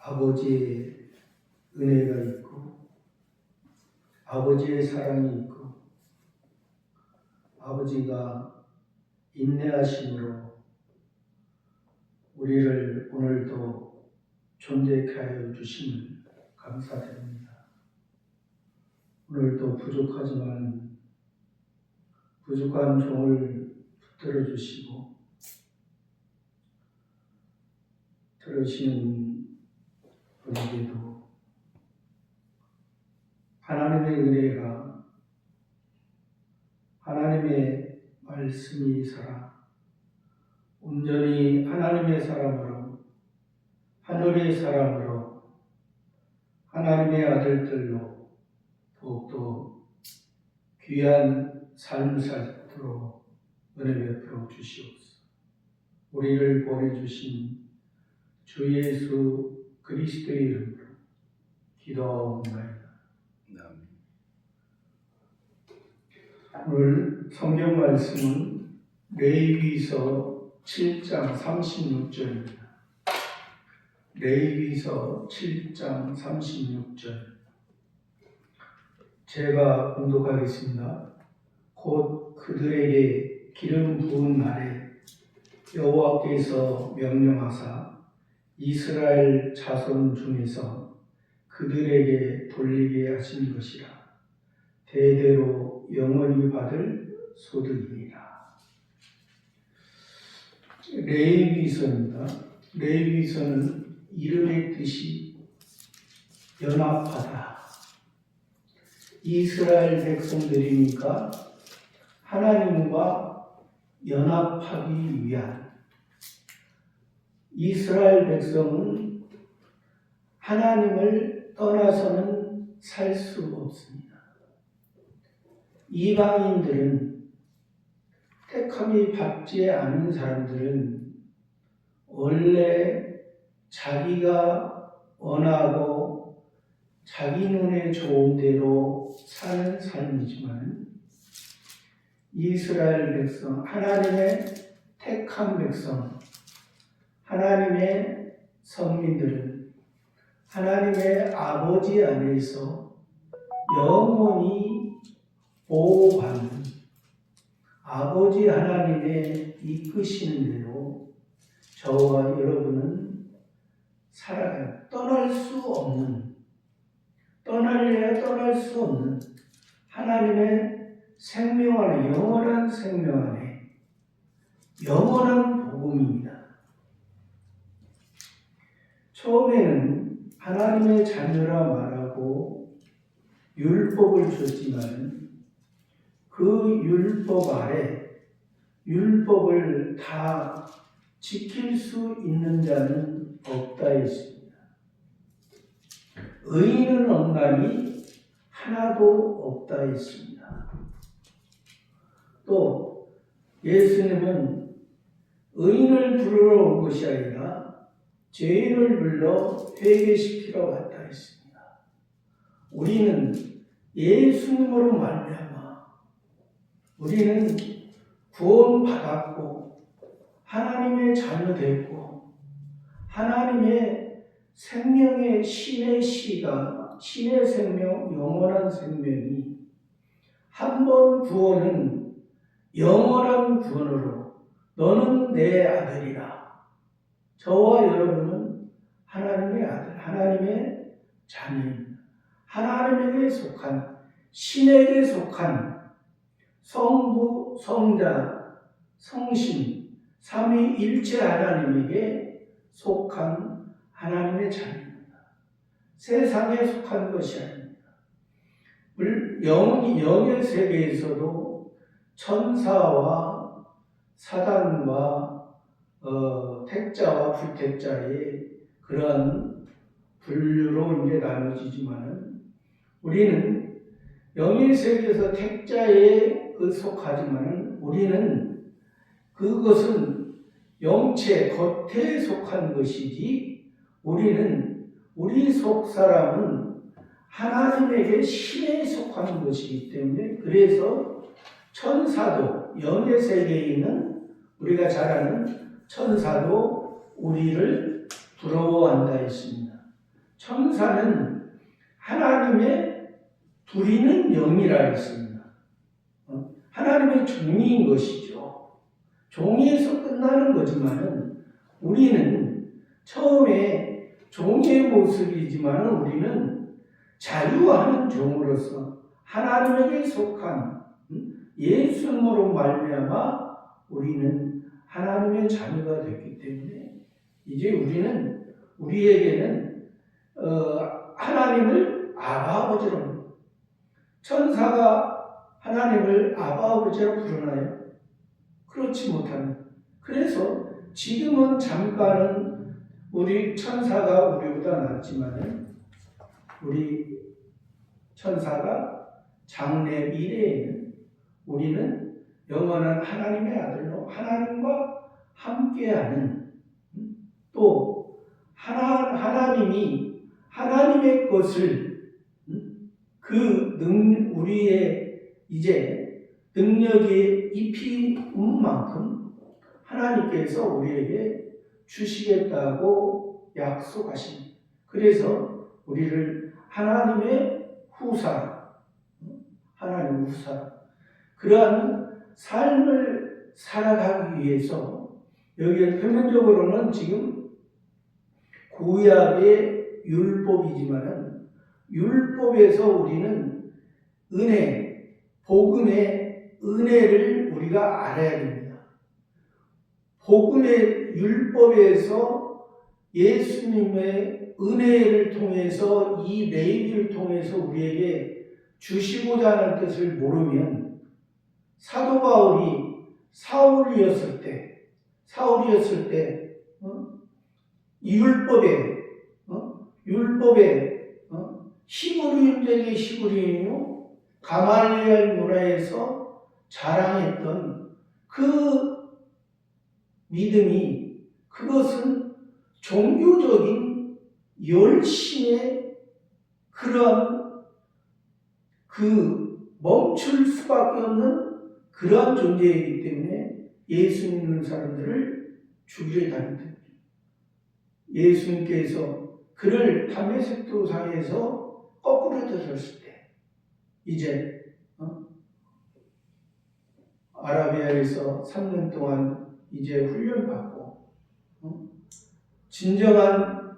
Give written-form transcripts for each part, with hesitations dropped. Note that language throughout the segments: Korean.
아버지의 은혜가 있고 아버지의 사랑이 있고 아버지가 인내하심으로 우리를 오늘도 존재케 하여 주심을 감사드립니다. 오늘도 부족하지만 부족한 종을 붙들어 주시고 들으시는 분에게도 하나님의 은혜가 하나님의 말씀이 살아 온전히 하나님의 사람으로 하늘의 사람으로 하나님의 아들들로 더욱더 귀한 삶을 살도록 은혜 베풀어 주시옵소서. 우리를 보내주신 주 예수 그리스도의 이름으로 기도하옵나이다. 오늘 성경 말씀은 레위기서 7장 36절입니다. 레위기서 7장 36절 제가 봉독하겠습니다. 곧 그들에게 기름 부은 날에 여호와께서 명령하사 이스라엘 자손 중에서 그들에게 돌리게 하신 것이라. 대대로 영원히 받을 소득이니라. 레위기서입니다. 레위기서는 이름의 뜻이 연합하다. 이스라엘 백성들이니까 하나님과 연합하기 위한 이스라엘 백성은 하나님을 떠나서는 살 수 없습니다. 이방인들은 택함이 받지 않은 사람들은 원래 자기가 원하고 자기 눈에 좋은 대로 사는 삶이지만 이스라엘 백성, 하나님의 택한 백성, 하나님의 선민들은 하나님의 아버지 안에서 영원히 보호받는 아버지 하나님의 이끄시는 대로 저와 여러분은 살아가요. 떠날 수 없는, 떠날래야 떠날 수 없는 하나님의 생명 안에, 영원한 생명 안에 영원한 복음입니다. 처음에는 하나님의 자녀라 말하고 율법을 줬지만 그 율법 아래 율법을 다 지킬 수 있는 자는 없다 했습니다. 의인은 없나니 하나도 없다 했습니다. 또 예수님은 의인을 부르러 온 것이 아니라 죄인을 불러 회개시키러 왔다 했습니다. 우리는 예수님으로 말미암아 우리는 구원받았고 하나님의 자녀 됐고 하나님의 생명의 신의 씨가 신의 생명, 영원한 생명이 한 번 구원은 영원한 구원으로 너는 내 아들이라. 저와 여러분은 하나님의 아들, 하나님의 자녀입니다. 하나님에게 속한, 신에게 속한 성부, 성자, 성신, 삼위일체 하나님에게 속한 하나님의 자녀입니다. 세상에 속한 것이 아닙니다. 영의 세계에서도 천사와 사단과 택자와 불택자의 그러한 분류로 이제 나눠지지만은 우리는 영의 세계에서 택자에 속하지만은 우리는 그것은 영체 겉에 속한 것이지 우리는 우리 속 사람은 하나님에게 신에 속한 것이기 때문에 그래서 천사도 영의 세계에 있는 우리가 잘 아는 천사도 우리를 부러워한다 했습니다. 천사는 하나님의 부리는 영이라 했습니다. 하나님의 종인 것이죠. 종에서 끝나는 거지만은 우리는 처음에 종의 모습이지만 우리는 자유하는 종으로서 하나님에게 속한 예수님으로 말미암아 우리는 하나님의 자녀가 됐기 때문에 이제 우리는 우리에게는 하나님을 아바 아버지로, 천사가 하나님을 아바 아버지로 부르나요? 그렇지 못합니다. 그래서 지금은 잠깐은 우리 천사가 우리보다 낫지만은 우리 천사가 장래 미래에는 우리는 영원한 하나님의 아들로 하나님과 함께하는, 또 하나님이 하나님의 것을 우리의 이제 능력에 입힌 만큼 하나님께서 우리에게 주시겠다고 약속하십니다. 그래서 우리를 하나님의 후사, 그러한 삶을 살아가기 위해서 여기에 표면적으로는 지금 구약의 율법이지만은 율법에서 우리는 복음의 은혜를 우리가 알아야 됩니다. 복음의 율법에서 예수님의 은혜를 통해서 이 레위를 통해서 우리에게 주시고자 하는 뜻을 모르면 사도 바울이 사울이었을 때 율법에 히브리인들에게 히브리인이요 가말리엘 문화에서 자랑했던 그 믿음이, 그것은 종교적인 열심의 그러한 멈출 수밖에 없는 그러한 존재이기 때문에 예수 믿는 사람들을 죽이려 다닙니다. 예수님께서 그를 다메섹 도상에서 거꾸로 드셨을 때 이제 아라비아에서 3년 동안 이제 훈련받고 진정한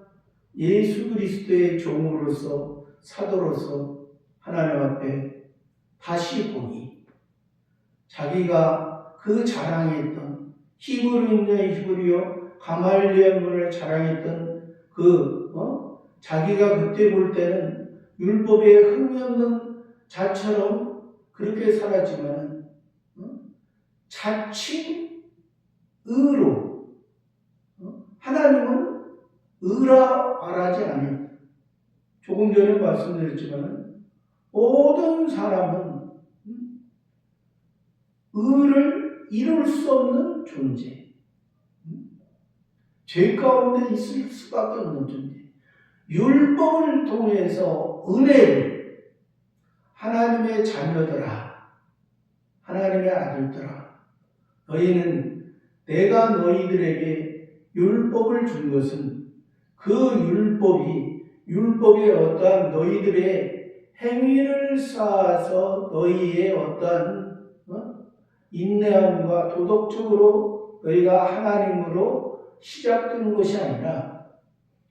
예수 그리스도의 종으로서 사도로서 하나님 앞에 다시 보니 자기가 그 자랑했던 히브리인의 히브리요 가말리엘 문을 자랑했던 자기가 그때 볼 때는 율법에 흠이 없는 자처럼 그렇게 살았지만 자칭 의로, 하나님은 의라 말하지 않아요. 조금 전에 말씀드렸지만 모든 사람은 의를 이룰 수 없는 존재, 죄 가운데 있을 수밖에 없는 존재, 율법을 통해서 은혜를 하나님의 자녀들아, 하나님의 아들들아, 너희는 내가 너희들에게 율법을 준 것은 그 율법이 어떠한 너희들의 행위를 쌓아서 너희의 어떠한 인내함과 도덕적으로 너희가 하나님으로 시작된 것이 아니라,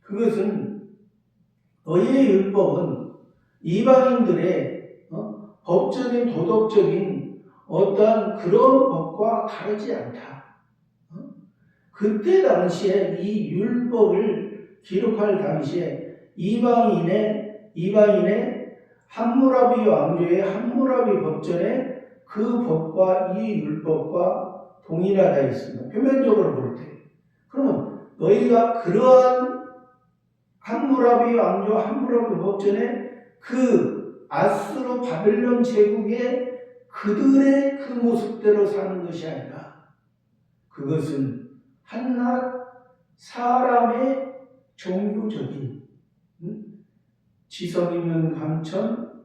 그것은 너희의 율법은 이방인들의 법적인 도덕적인 어떠한 그런 법과 다르지 않다. 그때 당시에 이 율법을 기록할 당시에 이방인의 함무라비 왕조의 함무라비 법전에 그 법과 이 율법과 동일하다 있습니다. 표면적으로 볼 때. 그러면 너희가 그러한 함무라비 왕조 함무라비 법전에 그 아수르 바벨론 제국의 그들의 그 모습대로 사는 것이 아니라, 그것은 한낱 사람의 종교적인 지성이면 감천,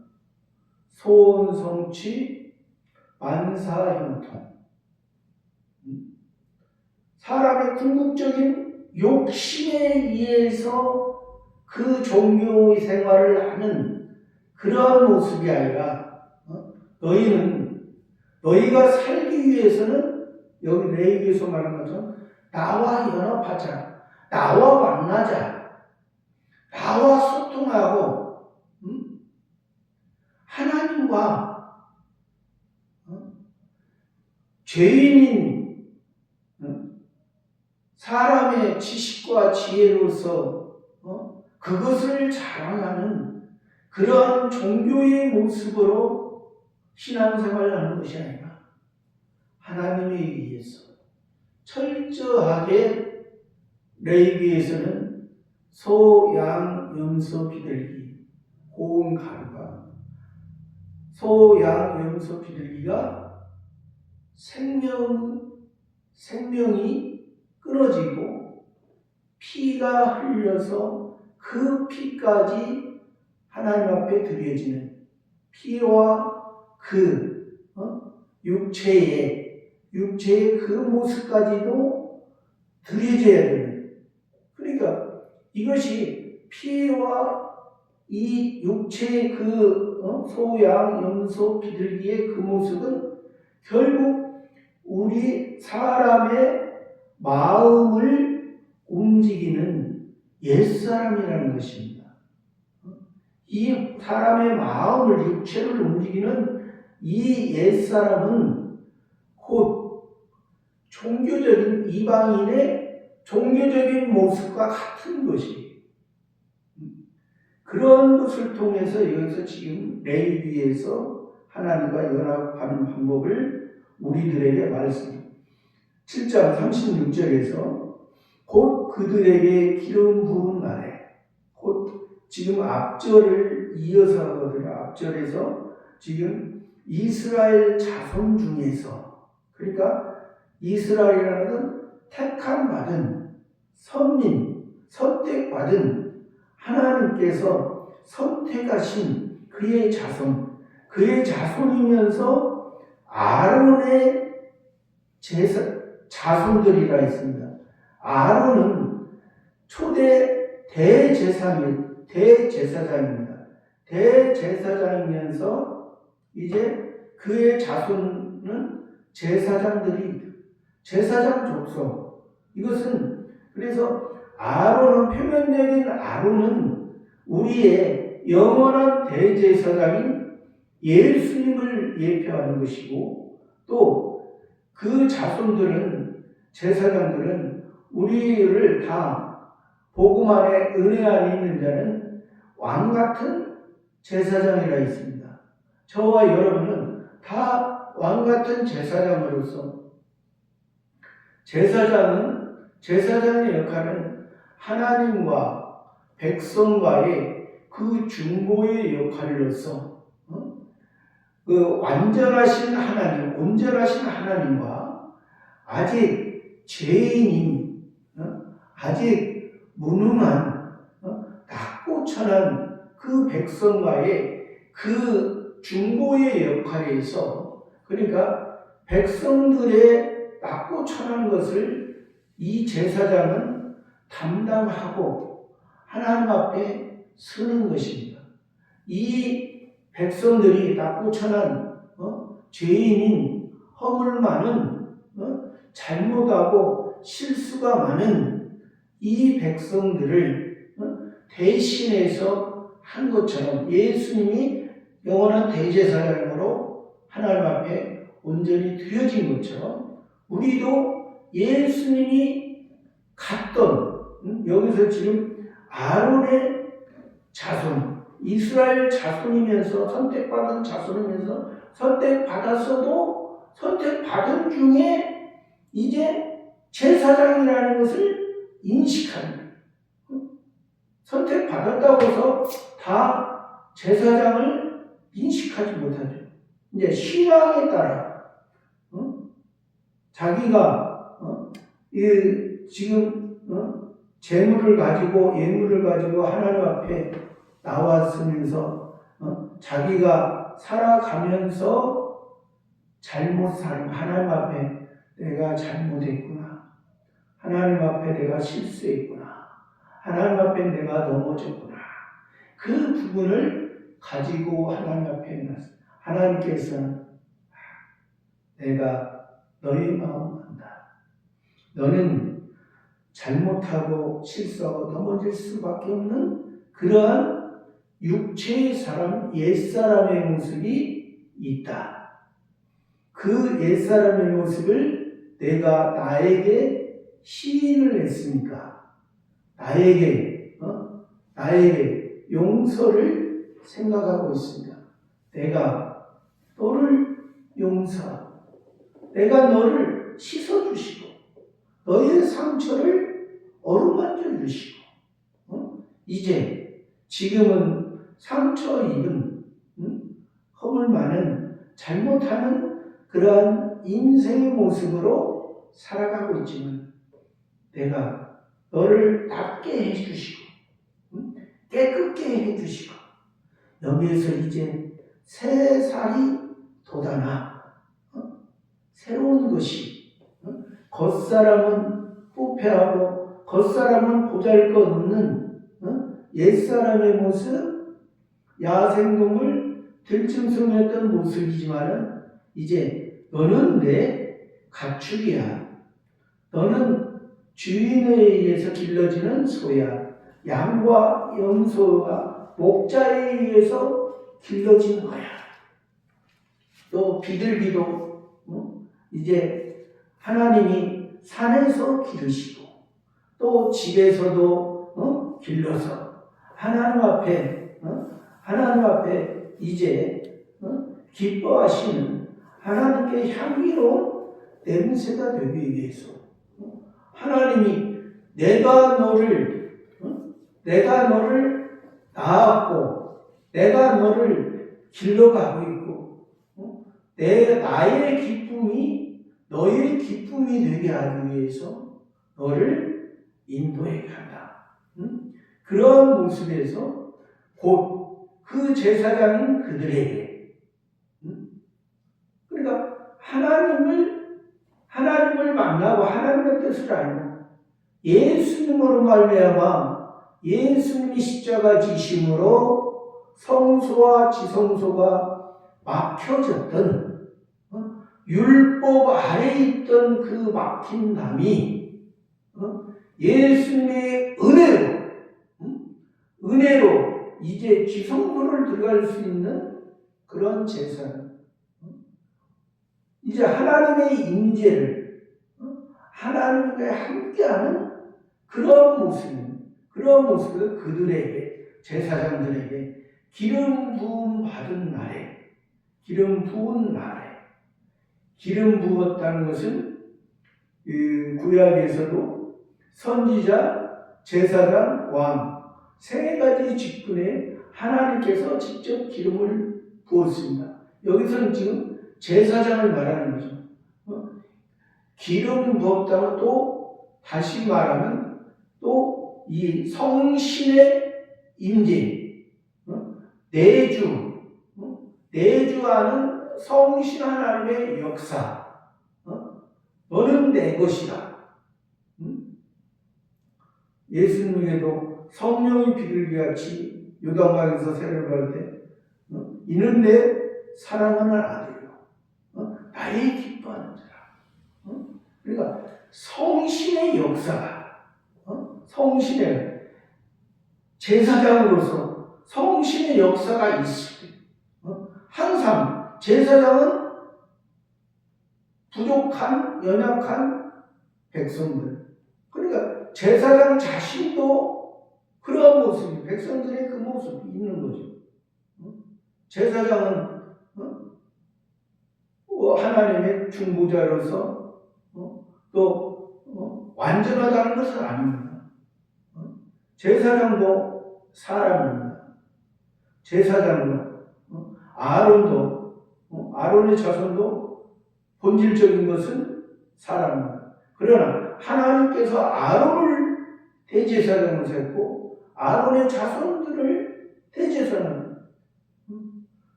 소원성취, 만사형통, 사람의 궁극적인 욕심에 의해서 그 종교 생활을 하는 그러한 모습이 아니라 너희가 살기 위해서는 여기 레위기에서 말한 것처럼 나와 연합하자, 나와 만나자, 나와 소통하고 하나님과 죄인인 사람의 지식과 지혜로서 그것을 자랑하는 그러한 종교의 모습으로 신앙생활을 하는 것이 아니라 하나님에 의해서 철저하게 레위기에서는 소, 양, 염소, 비둘기, 고운 가루가 소, 양, 염소, 비둘기가 생명이 끊어지고 피가 흘려서 그 피까지 하나님 앞에 드려지는 피와 그 육체의 그 모습까지도 드려져야 되는, 그러니까 이것이 피와 이 육체의 그 소, 양, 염소, 비둘기의 그 모습은 결국 우리 사람의 마음을 움직이는 옛사람이라는 것입니다. 이 사람의 마음을, 육체를 움직이는 이 옛사람은 곧 종교적인 이방인의 종교적인 모습과 같은 것이, 그런 것을 통해서 여기서 지금 레위기에서 하나님과 연합하는 방법을 우리들에게 말씀 7장 36절에서 곧 그들에게 기름 부은 날에, 곧 지금 앞절을 이어서 하거든요. 앞절에서 지금 이스라엘 자손 중에서, 그러니까 이스라엘이라는 것은 택함 받은 선민, 선택받은 하나님께서 선택하신 그의 자손, 그의 자손이면서 아론의 자손들이라 했습니다. 아론은 초대 대제사장입니다. 대제사장이면서 이제 그의 자손은 제사장 족속. 이것은 그래서 표면적인 아론은 우리의 영원한 대제사장인 예수님을 예표하는 것이고, 또 그 제사장들은 우리를 다 복음 안에 은혜 안에 있는 자는 왕같은 제사장이라 있습니다. 저와 여러분은 다 왕같은 제사장으로서, 제사장의 역할은 하나님과 백성과의 그 중보의 역할로서 그 완전하신 하나님, 온전하신 하나님과 아직 죄인인, 아직 무능한, 낮고 천한 그 백성과의 그 중보의 역할에서, 그러니까 백성들의 낮고 천한 것을 이 제사장은 담당하고 하나님 앞에 서는 것입니다. 이 백성들이 낮고 천한 죄인인, 허물 많은, 잘못하고 실수가 많은 이 백성들을 대신해서 한 것처럼, 예수님이 영원한 대제사장으로 하나님 앞에 온전히 드려진 것처럼 우리도 예수님이 갔던, 여기서 지금 아론의 자손, 이스라엘 자손이면서 선택받은 자손이면서 선택받았어도 선택받은 중에 이제 제사장이라는 것을 인식하는, 선택받았다고 해서 다 제사장을 인식하지 못하죠. 이제 신앙에 따라 자기가 지금 재물을 가지고 예물을 가지고 하나님 앞에 나왔으면서 자기가 살아가면서 하나님 앞에 내가 잘못했구나, 하나님 앞에 내가 실수했구나, 하나님 앞에 내가 넘어졌구나. 그 부분을 가지고 하나님 앞에 났어. 하나님께서는 내가 너의 마음을 안다. 너는 잘못하고 실수하고 넘어질 수밖에 없는 그러한 육체의 사람, 옛사람의 모습이 있다. 그 옛사람의 모습을 내가 나에게 시인을 했으니까 나에게 용서를 생각하고 있습니다. 내가 너를 용서하고 내가 너를 씻어주시고 너의 상처를 어루만져 주시고 이제 지금은 상처 입은 허물 많은 잘못하는 그러한 인생의 모습으로 살아가고 있지만 내가 너를 낫게 해주시고 깨끗게 해주시고 여기에서 이제 새 살이 돋아나 새로운 것이 겉사람은 부패하고 겉사람은 보잘것없는 옛사람의 모습, 야생동물 들짐승이었던 모습이지만 이제 너는 내 가축이야. 너는 주인에 의해서 길러지는 소야. 양과 염소와 목자에 의해서 길러지는 거야. 또 비둘기도 이제 하나님이 산에서 기르시고 또 집에서도 길러서 하나님 앞에 이제 기뻐하시는 하나님께 향기로운 냄새가 되기 위해서 하나님이 내가 너를 낳았고 내가 너를 길러가고 있고 나의 기쁨이 너의 기쁨이 되게 하기 위해서 너를 인도해 간다. 그런 모습에서 곧 그 제사장인 그들에게 그러니까 하나님을 만나고 하나님의 뜻을 알고 예수님으로 말미암아 예수님이 십자가 지심으로 성소와 지성소가 막혀졌던 율법 아래에 있던 그 막힌 담이 예수님의 은혜로 이제 지성소를 들어갈 수 있는 그런 제사는 이제 하나님의 임재를 하나님과 함께하는 그런 모습을 그들에게 제사장들에게 기름 부었다는 것은 구약에서도 선지자, 제사장, 왕 세 가지 직분에 하나님께서 직접 기름을 부었습니다. 여기서는 지금 제사장을 말하는 거죠. 기름 부었다고 또 다시 말하면 또 이 성신의 임재, 내주하는 성신 하나님의 역사, 너는 내 것이다. 예수님에게도 성령이 비둘기같이 요단강에서 세례를 받을 때 이는 내 사랑하는 아들이요 나의 기뻐하는 자라. 그러니까 성신의 역사가 성신의 제사장으로서 성신의 역사가 있을 때 항상 제사장은 부족한 연약한 백성들 그러니까 제사장 자신도 그런 모습이 백성들의 그 모습이 있는 거죠. 제사장은 하나님의 중보자로서 또 완전하다는 것은 아닙니다. 제사장도 사람입니다. 제사장도 아론의 자손도 본질적인 것은 사람입니다. 그러나 하나님께서 아론을 대제사장으로 세웠고 아론의 자손들을 대제사장으로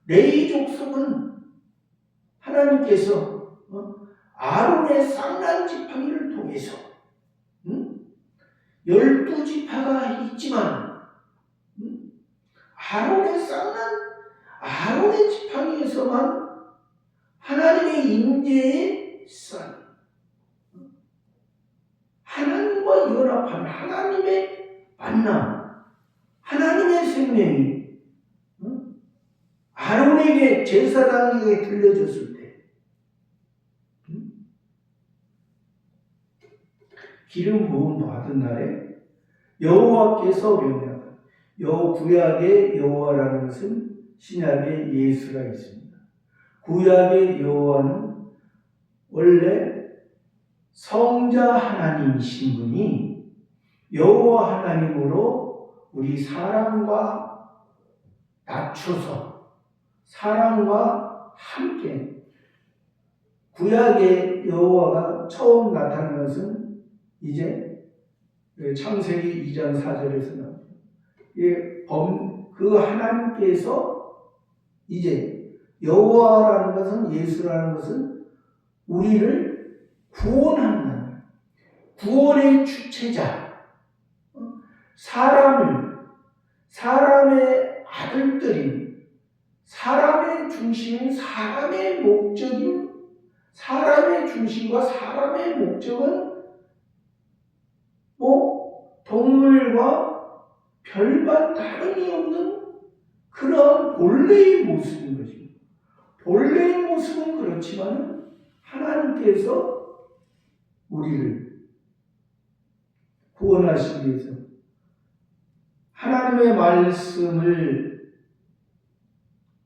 레위 족속은 하나님께서 아론의 쌍난 지팡이를 통해서 12지파가 있지만 아론의 쌍난 아론의 지팡이에서만 하나님의 임재의 쌍, 하나님과 연합한 하나님의 만남, 하나님의 생명이 아론에게 제사장에게 들려졌을 때 기름 부음 받은 날에 여호와께서 명령한 구약의 여호와라는 것은 신약의 예수가 있습니다. 구약의 여호와는 원래 성자 하나님이신 분이 여호와 하나님으로 우리 사람과 낮춰서 사람과 함께 구약의 여호와가 처음 나타난 것은 이제 창세기 2장 4절에서 나옵니다. 그 하나님께서 이제 여호와라는 것은 예수라는 것은 우리를 구원하는 구원의 주체자, 사람의 아들들인 사람의 중심인 사람의 목적인 사람의 중심과 사람의 목적은 동물과 별반 다름이 없는 그런 본래의 모습인 것입니다. 본래의 모습은 그렇지만 하나님께서 우리를 구원하시기 위해서 하나님의 말씀을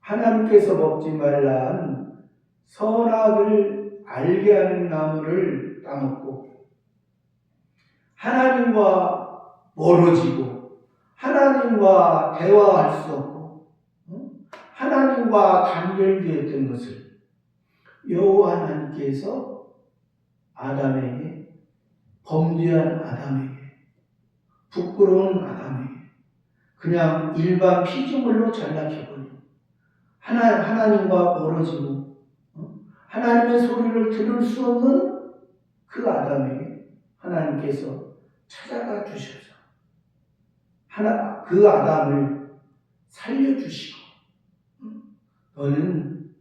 하나님께서 먹지 말라 한 선악을 알게 하는 나무를 따먹고 하나님과 멀어지고 하나님과 대화할 수 없고 하나님과 단절되었던 것을 여호와 하나님께서 아담에게, 범죄한 아담에게, 부끄러운 아담에게 그냥 일반 피조물로 전락해버린 하나님과 멀어지고 하나님의 소리를 들을 수 없는 그 아담에게 하나님께서 찾아가 주셔서 그 아담을 살려주시고 너는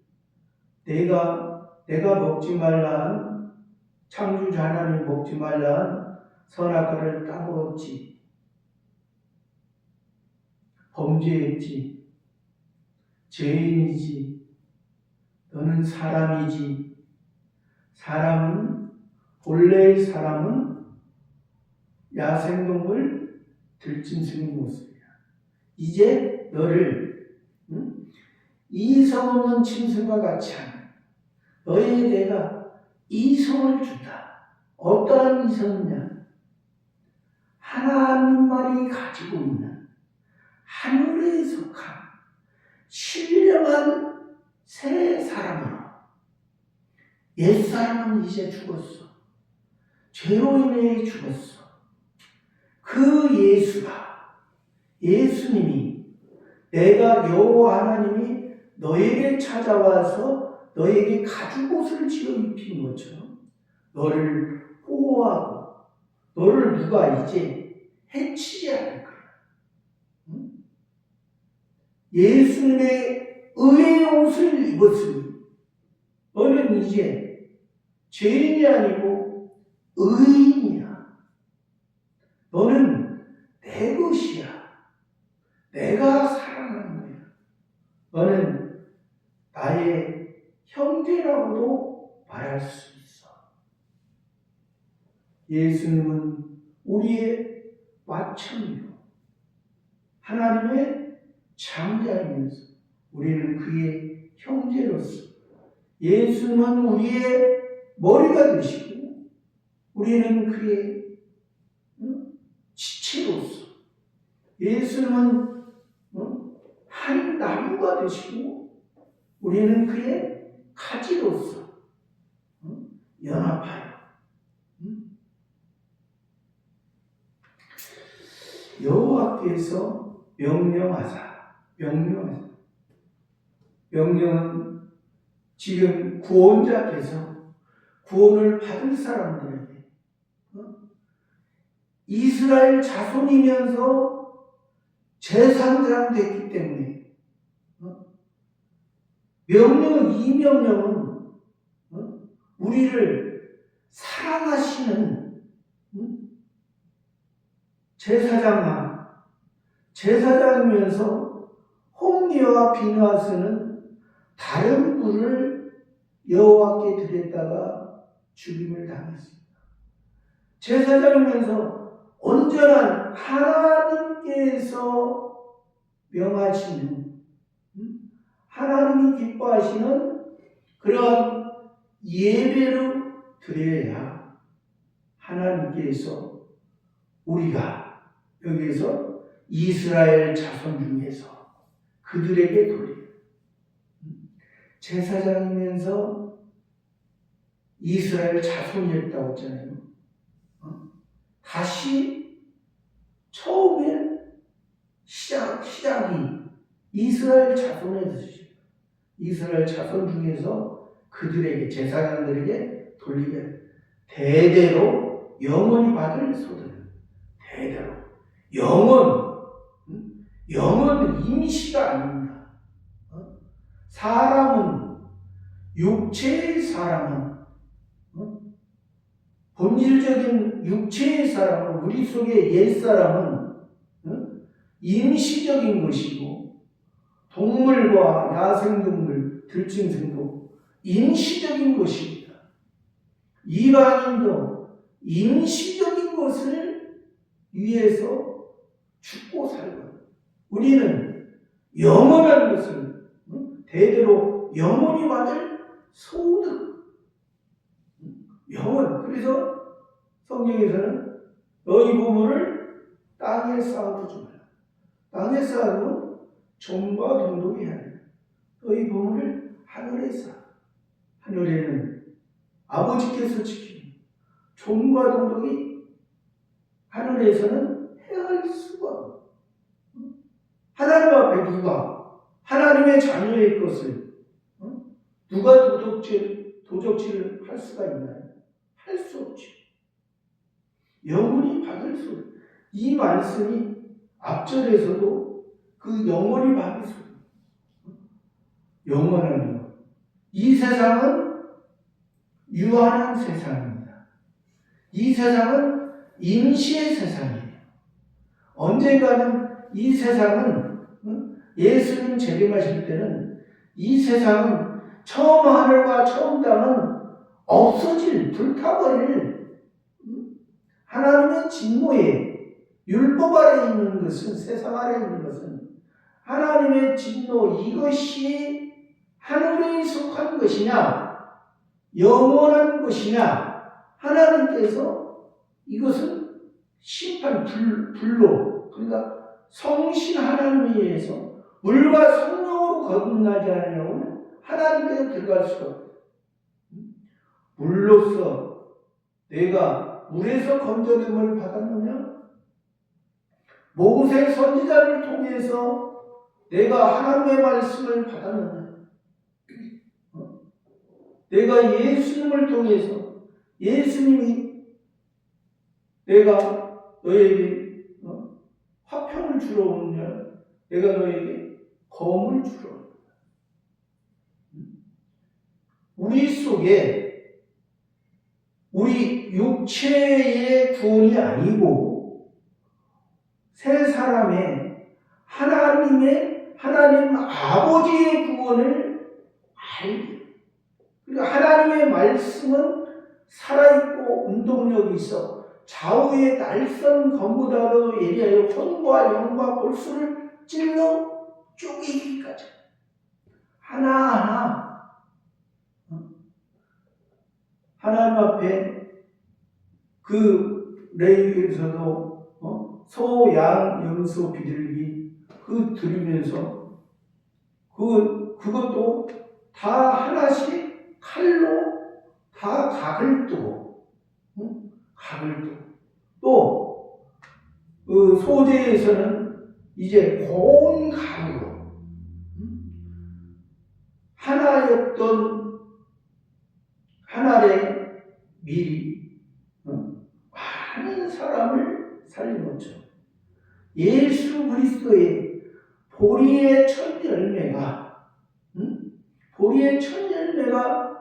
내가 먹지 말라 한 창조주 하나님 먹지 말라 한 선악과를 따먹었지, 범죄했지, 죄인이지, 너는 사람이지. 본래의 사람은 야생동물 들짐승의 모습이야. 이제 너를 이성 없는 짐승과 같이 하는 너에게 내가 이성을 준다. 어떠한 이성이냐? 하나님만이 가지고 있는 하늘에 속한 신령한 새 사람으로. 옛사람은 이제 죽었어. 죄로 인해 죽었어. 그 예수님이 내가 여호와 하나님이 너에게 찾아와서 너에게 가죽옷을 지어 입힌 것처럼 너를 보호하고 너를 누가 이제 해치지 않을 거야. 예수님의 의의 옷을 입었으니 너는 이제 죄인이 아니고 의인이야. 너는 내 것이야. 내가 사랑하는 거야. 너는 나의 형제라고도 말할 수 있어. 예수님은 우리의 맏형이요 하나님의 장자이면서 우리는 그의 형제로서 예수님은 우리의 머리가 되시고 우리는 그의 지체로서 예수님은 한 나무가 되시고 우리는 그의 가지로서 연합하여 여호와께서 명령은 지금 구원자께서 구원을 받을 사람들에게 이스라엘 자손이면서 제사장 됐기 때문에 이 명령은 우리를 사랑하시는 제사장이면서 홈리와 비느하스는 다른 불을 여호와께 드렸다가 죽임을 당했습니다. 제사장이면서 온전한 하나님께서 명하시는, 하나님이 기뻐하시는 그런 예배를 드려야 하나님께서 우리가 여기에서 이스라엘 자손 중에서 그들에게 돌려요. 제사장이면서 이스라엘 자손이었다고 했잖아요. 다시 처음에 시작이 이스라엘 자손에서 이스라엘 자손 중에서 그들에게 제사장들에게 돌리게 대대로 영원히 받을 소들 대대로 영은 임시가 아닙니다. 사람은 육체의 사람은 본질적인 육체의 사람은 우리 속의 옛사람은 임시적인 것이고 동물과 야생동물, 들짐승도 임시적인 것입니다. 이방인도 임시적인 것을 위해서 죽고 살고 우리는 영원한 것을 대대로 영원히 받을 소득 영원. 그래서 성경에서는 너희 보물을 땅에 쌓아두지 말라. 땅에 쌓아두면 종과 동독이 아니라 너희 보물을 하늘에 쌓아. 하늘에는 아버지께서 지키는 종과 동독이 하늘에서는 헤아릴 수가 없고 하나님 앞에 누가 하나님의 자녀의 것을 누가 도적질을 할 수가 있나요? 할 수 없죠. 영원히 받을 수. 이 말씀이 앞절에서도 그 영원히 받을 수. 영원한 것. 이 세상은 유한한 세상입니다. 이 세상은 임시의 세상이에요. 언젠가는 이 세상은 예수님 재림하실 때는 이 세상은 처음 하늘과 처음 땅은 없어질, 불타버릴 하나님의 진노에 율법 아래 있는 것은 세상 아래 있는 것은 하나님의 진노 이것이 하늘에 속한 것이냐 영원한 것이냐 하나님께서 이것은 심판 불로 그러니까 성신 하나님에 의해서 물과 성령으로 거듭나지 않으려면 하나님께서 들어갈 수가 없어요. 물로서 내가 물에서 건져냄을 받았느냐? 모세 선지자를 통해서 내가 하나님의 말씀을 받았느냐? 내가 예수님을 통해서 예수님이 내가 너에게 화평을 주러 오느냐? 내가 너에게 검을 주러 오느냐? 우리 속에 우리 육체의 구원이 아니고 새 사람의 하나님 아버지의 구원을 알게. 그리고 하나님의 말씀은 살아있고 운동력이 있어 좌우의 날선 검보다도 예리하여 혼과 영과 골수를 찔러 쪼개기까지 하나하나 하나님 앞에 그 레위기에서도 소, 양, 염소, 비둘기 그 들으면서 그것도 다 하나씩 칼로 다 각을 뜨고 또 그 소재에서는 이제 고운 가루로 하나의 미리 많은 사람을 살린 것처럼 예수 그리스도의 보리의 첫 열매가 보리의 첫 열매가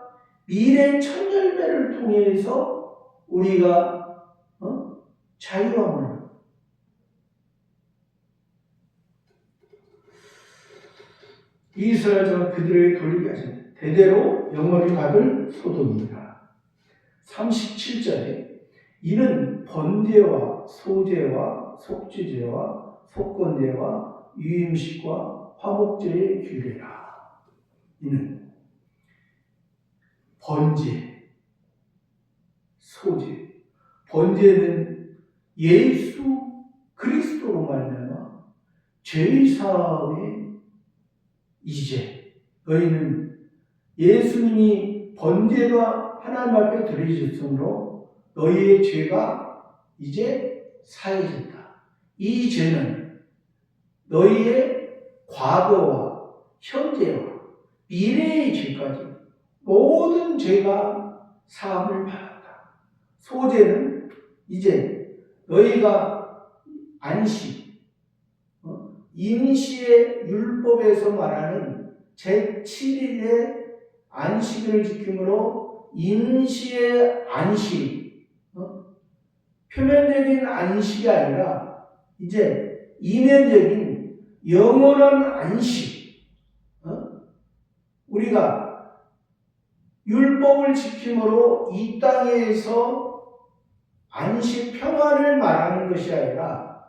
미래 첫 열매를 통해서 우리가 자유함을 이스라엘 전 그들에게 돌리게 하신다. 대대로 영원히 받을 소득이니라. 37절에 이는 번제와 소제와 속죄제와 속건제와 유임식과 화목제의 규례라. 이는 번제, 소제. 번제는 예수 그리스도로 말미암아 죄의 사함의 이제 너희는 예수님이 번제가 하나님 앞에 드려졌으므로 너희의 죄가 이제 사해졌다. 이 죄는 너희의 과거와 현재와 미래의 죄까지 모든 죄가 사함을 받았다. 소제는 이제 너희가 안식, 임시의 율법에서 말하는 제7일의 안식을 지킴으로 임시의 안식, 표면적인 안식이 아니라 이제 이면적인 영원한 안식, 우리가 율법을 지킴으로 이 땅에서 안식 평안을 말하는 것이 아니라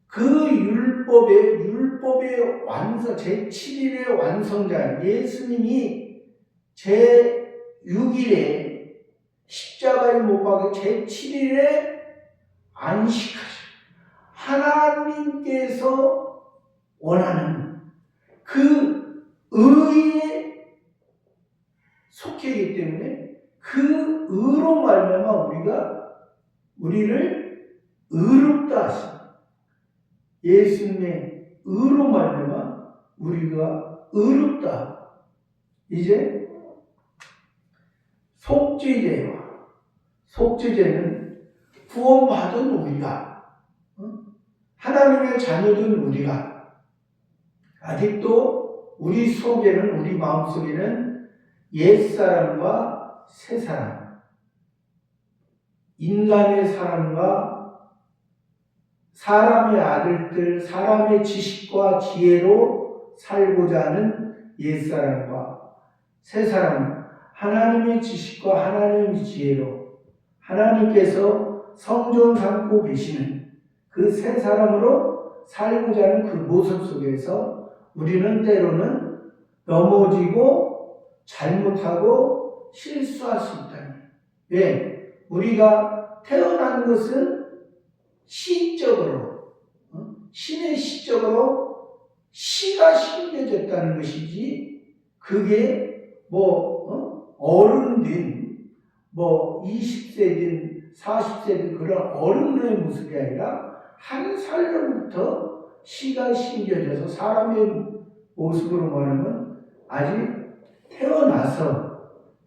그 율법의 완성, 제7일의 완성자 예수님이 제6일에 십자가에 못 박혀 제7일에 안식하셨다. 하나님께서 원하는 그 의에 속해 있기 때문에 그 의로 말미암아 우리를 의롭다 하십니다. 예수님의 의로 말미암아 우리가 의롭다. 이제 속죄제는 구원받은 우리가, 하나님의 자녀된 우리가 아직도 우리 속에는, 우리 마음속에는 옛사람과 새사람, 인간의 사람과 사람의 아들들, 사람의 지식과 지혜로 살고자 하는 옛사람과 새사람, 하나님의 지식과 하나님의 지혜로 하나님께서 성전 삼고 계시는 그 새사람으로 살고자 하는 그 모습 속에서 우리는 때로는 넘어지고 잘못하고 실수할 수 있다. 왜? 우리가 태어난 것은 시적으로, 신의 시적으로 시가 심겨졌다는 것이지, 그게 어른된 20세든 40세든 그런 어른의 모습이 아니라 한 살로부터 시가 심겨져서 사람의 모습으로 말하면 아직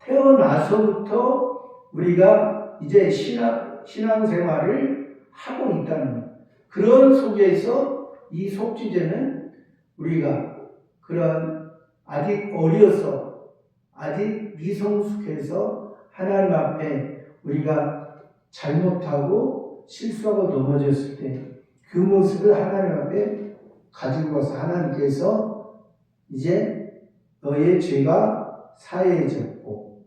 태어나서부터 우리가 이제 신앙생활을 하고 있다는 그런 속에서 이 속죄제는 우리가 그런 아직 어려서 아직 미성숙해서 하나님 앞에 우리가 잘못하고 실수하고 넘어졌을 때 그 모습을 하나님 앞에 가지고 와서 하나님께서 이제 너의 죄가 사해졌고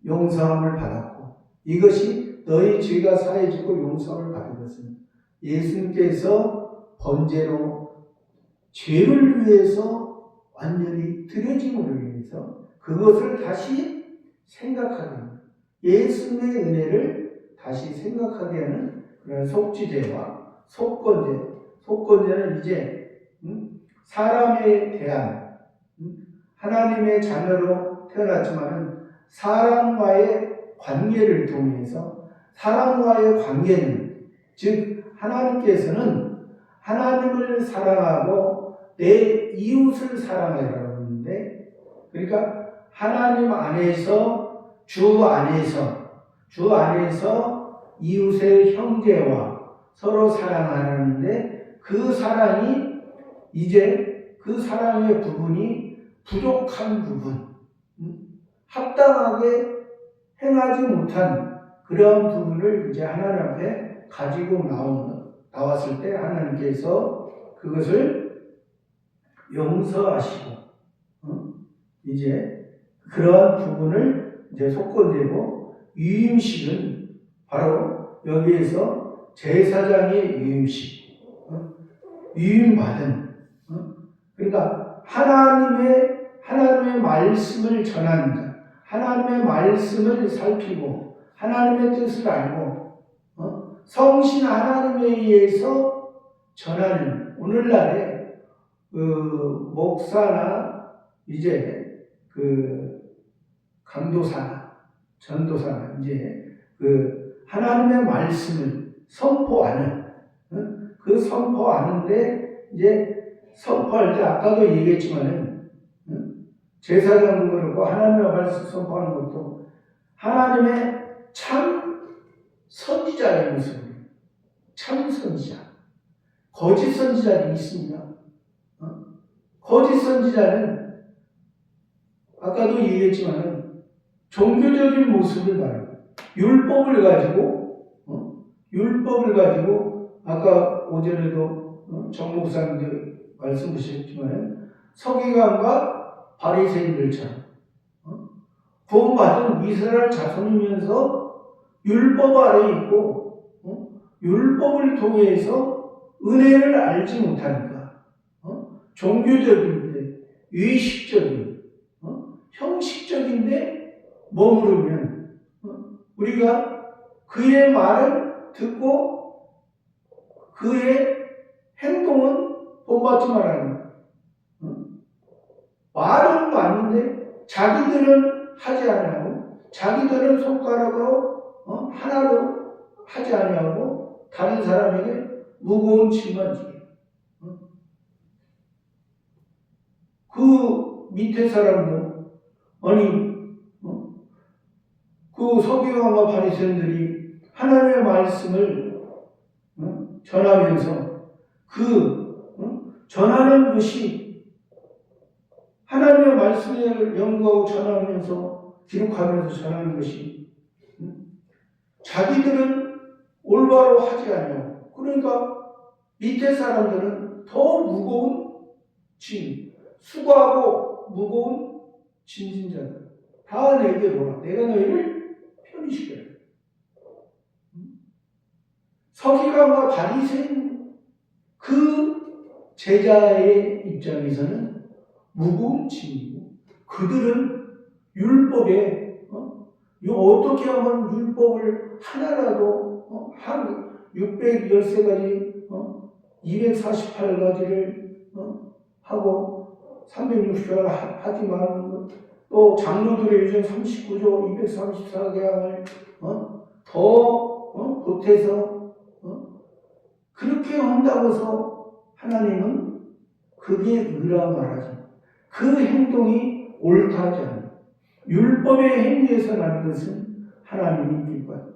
용서함을 받았고, 이것이 너희 죄가 사해지고 용서를 받은 것은 예수님께서 번제로 죄를 위해서 완전히 드려짐으로 인해서 그것을 다시 생각하게 하는, 예수님의 은혜를 다시 생각하게 하는 그런 속죄제와 속건제는 이제 사람에 대한, 하나님의 자녀로 태어났지만은 사람과의 관계를 통해서, 사람과의 관계는 즉 하나님께서는 하나님을 사랑하고 내 이웃을 사랑하라고 하는데, 그러니까 하나님 안에서 주 안에서 이웃의 형제와 서로 사랑하는데 그 사랑이 이제 그 사랑의 부분이 부족한 부분, 합당하게 행하지 못한 그런 부분을 이제 하나님 앞에 가지고 나왔을 때 하나님께서 그것을 용서하시고 이제 그러한 부분을 이제 속건되고 유임식은 바로 여기에서 제사장의 유임식, 유임받은, 그러니까 하나님의 말씀을 전하는 자, 하나님의 말씀을 살피고 하나님의 뜻을 알고 성신 하나님에 의해서 전하는 오늘날의 그 목사나 이제 그 강도사나 전도사나 이제 그 하나님의 말씀을 선포하는 그 선포하는데 이제 선포할 때 아까도 얘기했지만은 제사장도 그렇고 하나님의 말씀 선포하는 것도 하나님의 참 선지자의 모습이에요. 참 선지자. 거짓 선지자들이 있습니다. 거짓 선지자는 아까도 얘기했지만은 종교적인 모습을 말해요. 율법을 가지고 아까 오전에도 정 목사님들 말씀하셨지만은 서기관과 바리새인들처럼 구원받은 이스라엘 자손이면서 율법 아래 있고 율법을 통해서 은혜를 알지 못하니까 종교적인데 의식적인 형식적인데 머무르면 우리가 그의 말을 듣고 그의 행동은 본받지 말아야 합니다. 말은 맞는데 자기들은 하지 아니하고 자기들은 손가락으로 하나도 하지 아니하고 다른 사람에게 무거운 짐만 지게. 그 밑에 사람도 그 서기관과 바리새인들이 하나님의 말씀을 전하면서 전하는 것이 하나님의 말씀을 연구하고 전하면서 기록하면서 전하는 것이 자기들은 올바로 하지 않냐고. 그러니까 밑에 사람들은 더 무거운 짐, 수고하고 무거운 짐진자들 다 내게로 와. 내가 너희를 편히 시켜야 돼. 서기관과 바리새인 그 제자의 입장에서는 무거운 짐이고 그들은 율법에 어떻게 하면 율법을 하나라도 한 613가지 248가지를 하고 360절 하지 말고 또 장로들의 유전 39조 234개항을 더 보태서 그렇게 한다고 해서 하나님은 그게 의라 말하지. 그 행동이 옳다지 않아요. 율법의 행위에서 난 것은 하나님이 기뻐요.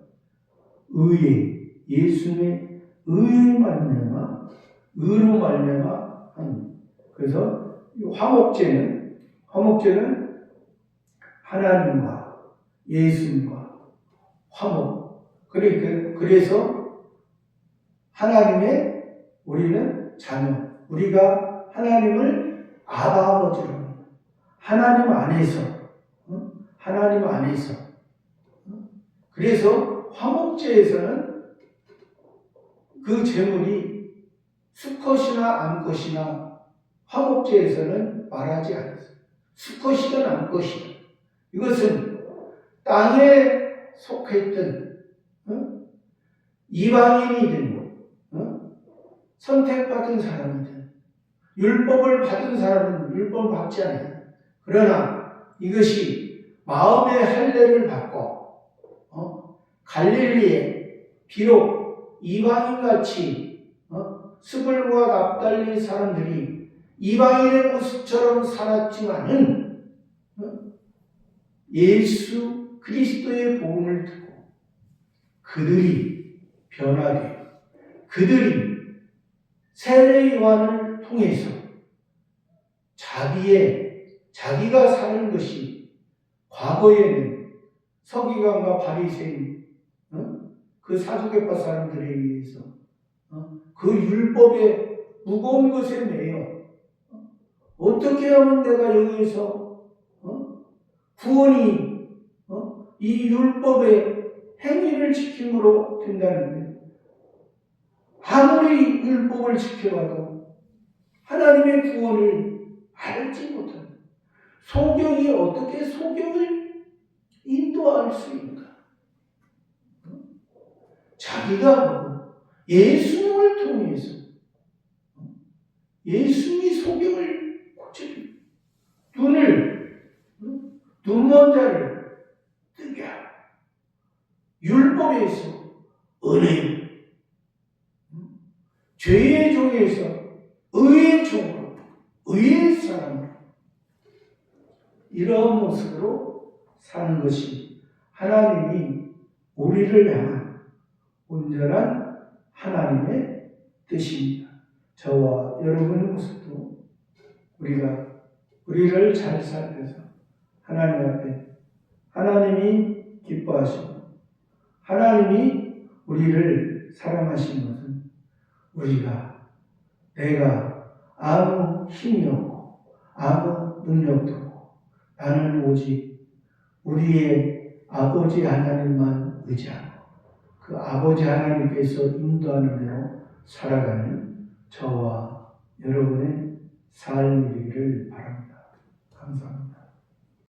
의에 예수님의 의에 말미암아 의로 말미암아 하는. 그래서 화목제는 하나님과 예수님과 화목. 그래서 하나님의 우리는 자녀. 우리가 하나님을 아바 아버지로 합니다. 하나님 안에서. 그래서 화목제에서는 그 제물이 수컷이나 암컷이나 화목제에서는 말하지 않았어요. 수컷이든 암컷이든 이것은 땅에 속했던 이방인이든 선택받은 사람이든 율법을 받은 사람은 율법을 받지 않아요. 그러나 이것이 마음의 할례를 받고 갈릴리에 비록 이방인같이 스불과 납달리 사람들이 이방인의 모습처럼 살았지만은 예수 그리스도의 복음을 듣고 그들이 변화되어 그들이 세례 요한을 통해서 자기가 사는 것이 과거에는 서기관과 바리새인, 그 사두개파 사람들에 의해서 그 율법의 무거운 것에 매여 어떻게 하면 내가 여기서 구원이 이 율법의 행위를 지킴으로 된다는데, 아무리 율법을 지켜봐도 하나님의 구원을 알지 못합니다. 소경이 어떻게 소경을 인도할 수 있는가? 자기가 보고 예수님을 통해서 예수님이 소경을 고쳐줍니다. 눈먼 자를 뜨게 하고, 율법에서 은혜, 죄의 종에서 의의 종으로, 의의 사람으로, 이러한 모습으로 사는 것이 하나님이 우리를 향한 온전한 하나님의 뜻입니다. 저와 여러분의 모습도 우리를 잘 살펴서 하나님 앞에 하나님이 기뻐하시고 하나님이 우리를 사랑하신 것은 내가 아무 힘이 없고 아무 능력도 없고 나는 오직 우리의 아버지 하나님만 의지하고 그 아버지 하나님께서 인도하는 대로 살아가는 저와 여러분의 삶이 되기를 바랍니다. 감사합니다.